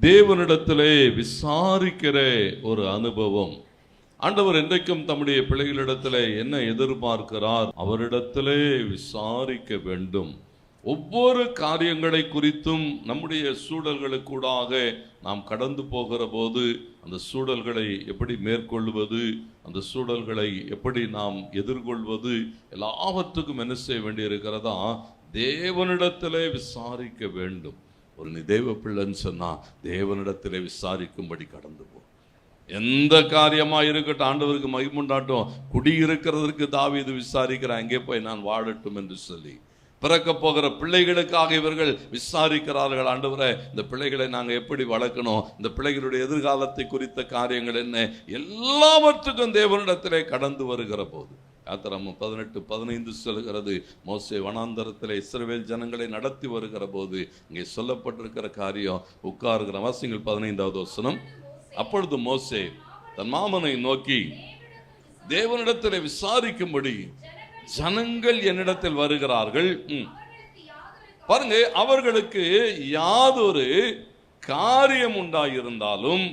தேவனிடத்திலே விசாரிக்கிற ஒரு அனுபவம். ஆண்டவர் என்றைக்கும் தம்முடைய பிள்ளைகளிடத்திலே என்ன எதிர்பார்க்கிறார்? அவரிடத்திலே விசாரிக்க வேண்டும். ஒவ்வொரு காரியங்களை குறித்தும் நம்முடைய சூழல்களுக்கூடாக நாம் கடந்து போகிற போது அந்த சூழல்களை எப்படி மேற்கொள்வது, அந்த சூழல்களை எப்படி நாம் எதிர்கொள்வது, எல்லாவற்றுக்கும் என்ன செய்ய வேண்டியிருக்கிறதா? தேவனிடத்திலே விசாரிக்க வேண்டும். ஒரு நீ தேவ பிள்ளைன்னு சொன்னா தேவனிடத்திலே விசாரிக்கும்படி கடந்து போ. எந்த காரியமா இருக்கட்டும், ஆண்டவருக்கு மகிமுண்டாட்டும். குடியிருக்கிறதற்கு தாவீது விசாரிக்கிறான், அங்கே போய் நான் வாழட்டும் என்று சொல்லி. பிறக்க போகிற பிள்ளைகளுக்காக இவர்கள் விசாரிக்கிறார்கள். ஆண்டவரே, இந்த பிள்ளைகளை நாங்கள் எப்படி வளர்க்கணும், இந்த பிள்ளைகளுடைய எதிர்காலத்தை குறித்த காரியங்கள் என்ன, எல்லாவற்றுக்கும் தேவனிடத்திலே கடந்து வருகிற போது யாத்திராகமம் 18:15 சொல்கிறது, மோசே வனாந்தரத்தில் இஸ்ரவேல் ஜனங்களை நடத்தி வருகிற போது இங்கே சொல்லப்பட்டிருக்கிற காரியம் உட்காருகிற வாசிங்கள் 15வது வசனம். அப்பொழுது மோசே தன் மாமனை நோக்கி, தேவனிடத்தில் விசாரிக்கும்படி ஜனங்கள் என்னிடத்தில் வருகிறார்கள். பாருங்க, அவர்களுக்கு யாதொரு காரியம் உண்டாயிருந்தாலும்,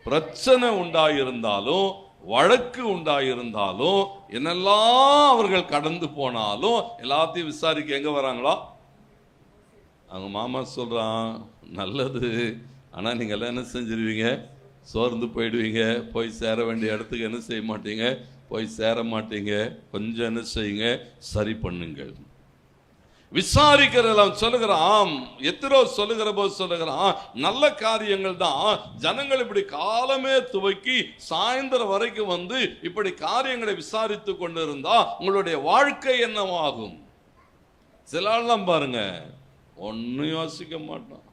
பிரச்சனை உண்டாயிருந்தாலும், வழக்கு உண்டாயிருந்தாலும், என்னெல்லாம் அவர்கள் கடந்து போனாலும் எல்லாத்தையும் விசாரிக்க எங்க வராங்களோ? அவங்க மாமா சொல்றான், நல்லது, ஆனா நீங்க எல்லாம் என்ன செஞ்சிருவீங்க? சோர்ந்து போயிடுவீங்க. போய் சேர வேண்டிய இடத்துக்கு என்ன செய்ய மாட்டீங்க? போய் சேர மாட்டீங்க. கொஞ்சம் என்ன செய்யுங்க? சரி பண்ணுங்கள். விசாரிக்கிறதெல்லாம் சொல்லுகிறான். எத்திரோ சொல்லுகிற போது சொல்லுகிறான், நல்ல காரியங்கள் தான். ஜனங்கள் இப்படி காலமே துவக்கி சாயந்தரம் வரைக்கும் வந்து இப்படி காரியங்களை விசாரித்து கொண்டு இருந்தா உங்களுடைய வாழ்க்கை என்னவாகும்? சில ஆள்லாம் பாருங்க, ஒன்னும் யோசிக்க மாட்டான்.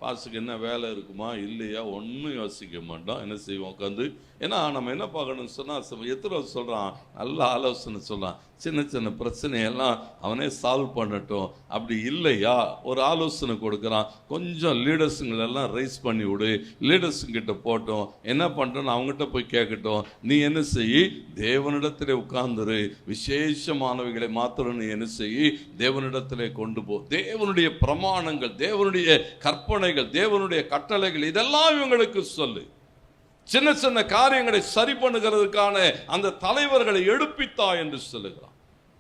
பாசுக்கு என்ன வேலை இருக்குமா இல்லையா ஒன்றும் யோசிக்க மாட்டோம். என்ன செய்வோம்? உட்காந்து. ஏன்னா நம்ம என்ன பார்க்கணும்னு சொன்னால், எத்தனை சொல்கிறான், நல்ல ஆலோசனை சொல்கிறான். சின்ன சின்ன பிரச்சனையெல்லாம் அவனே சால்வ் பண்ணட்டும். அப்படி இல்லையா ஒரு ஆலோசனை கொடுக்குறான், கொஞ்சம் லீடர்ஸுங்களெல்லாம் ரைஸ் பண்ணி விடு, லீடர்ஸுங்கிட்ட போட்டோம், என்ன பண்ணுறோன்னு அவங்ககிட்ட போய் கேட்கட்டும். நீ என்ன செய்யி? தேவனிடத்திலே உட்கார்ந்துரு. விசேஷமானவைகளை மாத்திரம் நீ என்ன செய்யி? தேவனிடத்திலே கொண்டு போ. தேவனுடைய பிரமாணங்கள், தேவனுடைய கற்பனைகள், தேவனுடைய கட்டளைகள், இதெல்லாம் இவங்களுக்கு சொல்லு. சின்ன சின்ன காரியங்களை சரி பண்ணுகிறதுக்கான அந்த தலைவர்களை எடுப்பித்தா என்று சொல்லுகிறான்.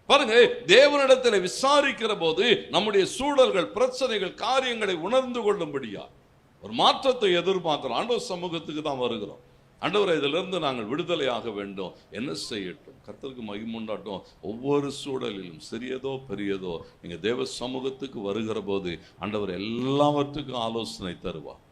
பாருங்க, தேவனிடத்தில் விசாரிக்கிற போது நம்முடைய சூழல்கள், பிரச்சனைகள், காரியங்களை உணர்ந்து கொள்ளும்படியா ஒரு மாற்றத்தை எதிர்பார்க்கிறோம். ஆண்டவர் சமூகத்துக்கு தான் வருகிறோம். ஆண்டவரை இதிலிருந்து நாங்கள் விடுதலையாக வேண்டும். என்ன செய்யட்டும்? கர்த்தருக்கு மகிமுண்டாட்டும். ஒவ்வொரு சூழலிலும் சிறியதோ பெரியதோ நீங்க தேவ சமூகத்துக்கு வருகிற போது ஆண்டவர் எல்லாவற்றுக்கும் ஆலோசனை தருவார்.